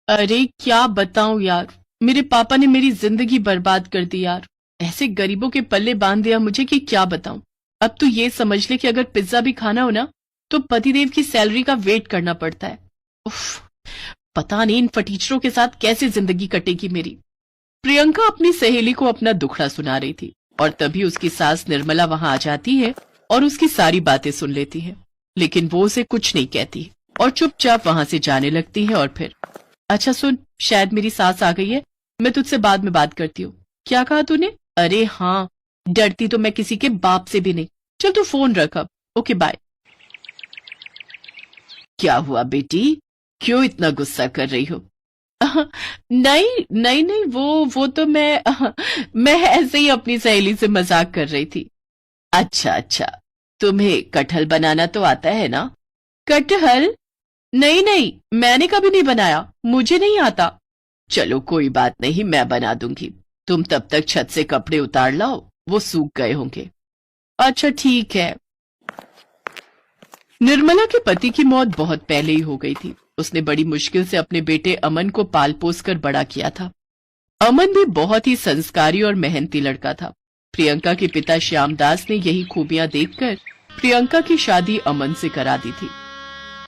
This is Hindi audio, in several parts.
अरे क्या बताऊं यार, मेरे पापा ने मेरी जिंदगी बर्बाद कर दी यार। ऐसे गरीबों के पल्ले बांध दिया मुझे कि क्या बताऊं। अब तो ये समझ ले कि अगर पिज्जा भी खाना हो ना तो पतिदेव की सैलरी का वेट करना पड़ता है। उफ, पता नहीं इन फटीचरों के साथ कैसे जिंदगी कटेगी मेरी। प्रियंका अपनी सहेली को अपना दुखड़ा सुना रही थी और तभी उसकी सास निर्मला वहां आ जाती है और उसकी सारी बातें सुन लेती है। लेकिन वो उसे कुछ नहीं कहती और चुपचाप वहां से जाने लगती है। और फिर अच्छा सुन, शायद मेरी सास आ गई है, मैं तुझसे बाद में बात करती हूँ। क्या कहा तूने? अरे हाँ, डरती तो मैं किसी के बाप से भी नहीं। चल तू फोन रख अब। Okay bye. क्या हुआ बेटी, क्यों इतना गुस्सा कर रही हो? नहीं नहीं नहीं, वो तो मैं ऐसे ही अपनी सहेली से मजाक कर रही थी। अच्छा अच्छा, तुम्हें कटहल बनाना तो आता है ना? कटहल? नहीं नहीं, मैंने कभी नहीं बनाया, मुझे नहीं आता। चलो कोई बात नहीं, मैं बना दूंगी। तुम तब तक छत से कपड़े उतार लाओ, वो सूख गए होंगे। अच्छा ठीक है। निर्मला के पति की मौत बहुत पहले ही हो गई थी। उसने बड़ी मुश्किल से अपने बेटे अमन को पाल पोस कर बड़ा किया था। अमन भी बहुत ही संस्कारी और मेहनती लड़का था। प्रियंका के पिता श्यामदास ने यही खूबियां देखकर प्रियंका की शादी अमन से करा दी थी।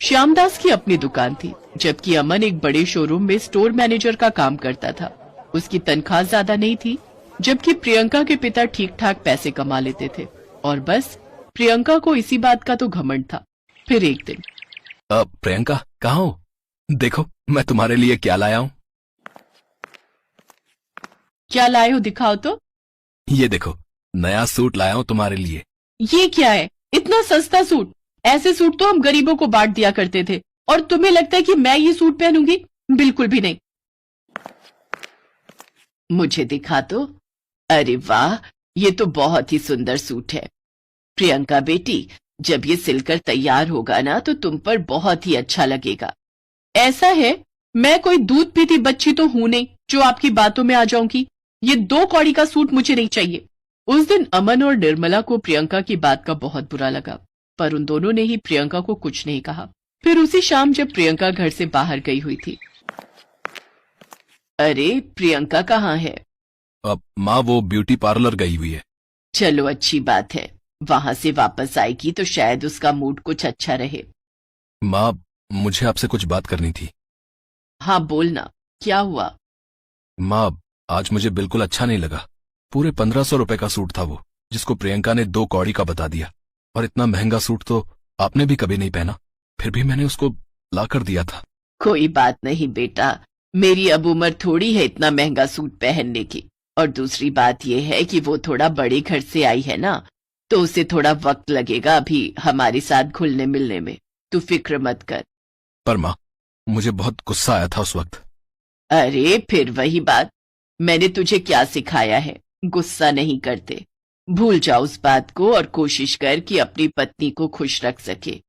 श्यामदास की अपनी दुकान थी, जबकि अमन एक बड़े शोरूम में स्टोर मैनेजर का काम करता था। उसकी तनख्वाह ज्यादा नहीं थी, जबकि प्रियंका के पिता ठीक ठाक पैसे कमा लेते थे और बस प्रियंका को इसी बात का तो घमंड था। फिर एक दिन, प्रियंका कहाँ हो? देखो मैं तुम्हारे लिए क्या लाया हूँ। क्या लाए हो, दिखाओ तो। ये देखो, नया सूट लाया हूँ तुम्हारे लिए। ये क्या है, इतना सस्ता सूट? ऐसे सूट तो हम गरीबों को बांट दिया करते थे, और तुम्हें लगता है कि मैं ये सूट पहनूंगी? बिल्कुल भी नहीं। मुझे दिखा तो। अरे वाह, ये तो बहुत ही सुंदर सूट है। प्रियंका बेटी, जब ये सिलकर तैयार होगा ना तो तुम पर बहुत ही अच्छा लगेगा। ऐसा है, मैं कोई दूध पीती बच्ची तो हूं नहीं जो आपकी बातों में आ जाऊंगी। ये 2 कौड़ी का सूट मुझे नहीं चाहिए। उस दिन अमन और निर्मला को प्रियंका की बात का बहुत बुरा लगा, पर उन दोनों ने ही प्रियंका को कुछ नहीं कहा। फिर उसी शाम जब प्रियंका घर से बाहर गई हुई थी। अरे प्रियंका कहाँ है? अब माँ वो ब्यूटी पार्लर गई हुई है। चलो अच्छी बात है, वहां से वापस आएगी तो शायद उसका मूड कुछ अच्छा रहे। माँ, मुझे आपसे कुछ बात करनी थी। हाँ बोलना, क्या हुआ? माँ, आज मुझे बिल्कुल अच्छा नहीं लगा। पूरे 1500 रुपए का सूट था वो, जिसको प्रियंका ने 2 कौड़ी का बता दिया। और इतना महंगा सूट तो आपने भी कभी नहीं पहना, फिर भी मैंने उसको ला कर दिया था। कोई बात नहीं बेटा, मेरी अब उम्र थोड़ी है इतना महंगा सूट पहनने की। और दूसरी बात यह है कि वो थोड़ा बड़े घर से आई है ना, तो उसे थोड़ा वक्त लगेगा अभी हमारे साथ घुलने मिलने में। तू फिक्र मत कर। पर माँ, मुझे बहुत गुस्सा आया था उस वक्त। अरे फिर वही बात, मैंने तुझे क्या सिखाया है? गुस्सा नहीं करते। भूल जा उस बात को और कोशिश कर कि अपनी पत्नी को खुश रख सके।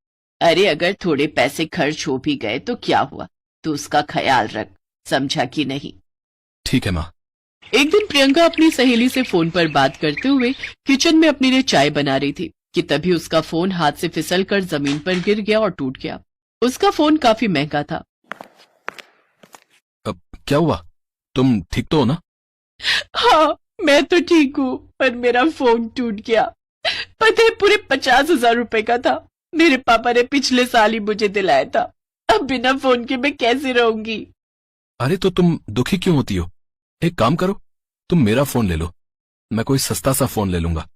अरे अगर थोड़े पैसे खर्च हो भी गए तो क्या हुआ, तू उसका ख्याल रख, समझा कि नहीं? ठीक है माँ। एक दिन प्रियंका अपनी सहेली से फोन पर बात करते हुए किचन में अपने लिए चाय बना रही थी कि तभी उसका फोन हाथ से फिसलकर जमीन पर गिर गया और टूट गया। उसका फोन काफी महंगा था। अब क्या हुआ, तुम ठीक तो हो ना? हाँ मैं तो ठीक हूँ, पर मेरा फोन टूट गया। पता है, पूरे 50,000 रुपए का था। मेरे पापा ने पिछले साल ही मुझे दिलाया था। अब बिना फोन के मैं कैसे रहूंगी? अरे तो तुम दुखी क्यों होती हो? एक काम करो, तुम मेरा फोन ले लो, मैं कोई सस्ता सा फोन ले लूंगा।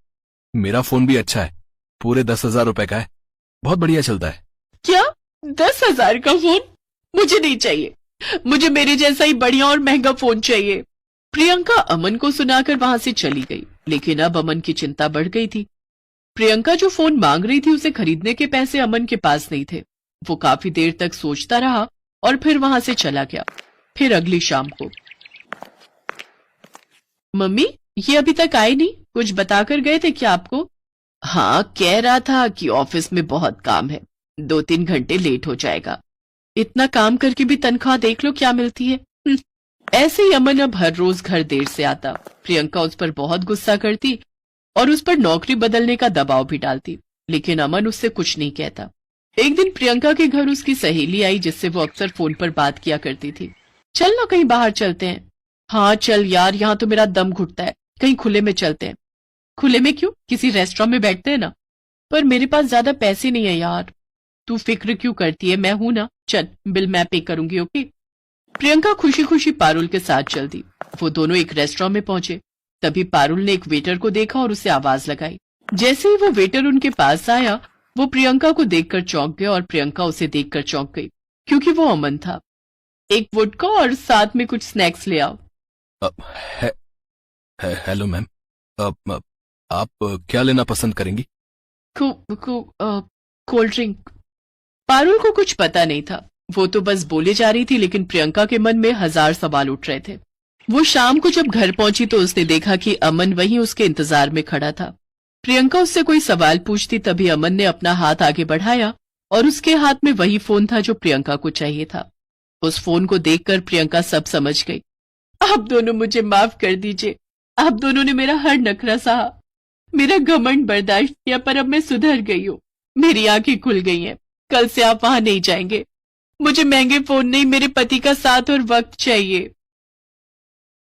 मेरा फोन भी अच्छा है, पूरे 10,000 रुपए का है, बहुत बढ़िया चलता है। क्या? 10,000 का फोन? मुझे नहीं चाहिए, मुझे मेरे जैसा ही बढ़िया और महंगा फोन चाहिए। प्रियंका अमन को सुनाकर वहां से चली गई, लेकिन अब अमन की चिंता बढ़ गई थी। प्रियंका जो फोन मांग रही थी उसे खरीदने के पैसे अमन के पास नहीं थे। वो काफी देर तक सोचता रहा और फिर वहां से चला गया। फिर अगली शाम को, मम्मी ये अभी तक आए नहीं, कुछ बताकर गए थे क्या आपको? हाँ, कह रहा था कि ऑफिस में बहुत काम है, 2-3 घंटे लेट हो जाएगा। इतना काम करके भी तनख्वाह देख लो क्या मिलती है। ऐसे ही अमन अब हर रोज घर देर से आता। प्रियंका उस पर बहुत गुस्सा करती और उस पर नौकरी बदलने का दबाव भी डालती, लेकिन अमन उससे कुछ नहीं कहता। एक दिन प्रियंका के घर उसकी सहेली आई जिससे वो अक्सर फोन पर बात किया करती थी। चल ना कहीं बाहर चलते हैं। हाँ चल यार, यहाँ तो मेरा दम घुटता है, कहीं खुले में चलते हैं। खुले में क्यों, किसी रेस्टोरेंट में बैठते हैं ना। पर मेरे पास ज्यादा पैसे नहीं है यार। तू फिक्र क्यों करती है, मैं हूं ना, चल बिल मैं पे करूंगी, ओके। प्रियंका खुशी खुशी पारुल के साथ चल दी। वो दोनों एक रेस्टोरेंट में पहुंचे। तभी पारुल ने एक वेटर को देखा और उसे आवाज लगाई। जैसे ही वो वेटर उनके पास आया, वो प्रियंका को देखकर चौंक गया और प्रियंका उसे देखकर चौंक गई, क्योंकि वो अमन था। एक वुडका और साथ में कुछ स्नैक्स ले आओ। हेलो मैम, आप क्या लेना पसंद करेंगी? Cold drink. पारुल को कुछ पता नहीं था, वो तो बस बोले जा रही थी, लेकिन प्रियंका के मन में हजार सवाल उठ रहे थे। वो शाम को जब घर पहुंची तो उसने देखा कि अमन वहीं उसके इंतजार में खड़ा था। प्रियंका उससे कोई सवाल पूछती तभी अमन ने अपना हाथ आगे बढ़ाया और उसके हाथ में वही फोन था जो प्रियंका को चाहिए था। उस फोन को देखकर प्रियंका सब समझ गई। आप दोनों मुझे माफ कर दीजिए, आप दोनों ने मेरा हर नखरा सहा, मेरा घमंड बर्दाश्त किया, पर अब मैं सुधर गई हूँ, मेरी आंखें खुल गई हैं। कल से आप वहां नहीं जाएंगे। मुझे महंगे फोन नहीं, मेरे पति का साथ और वक्त चाहिए।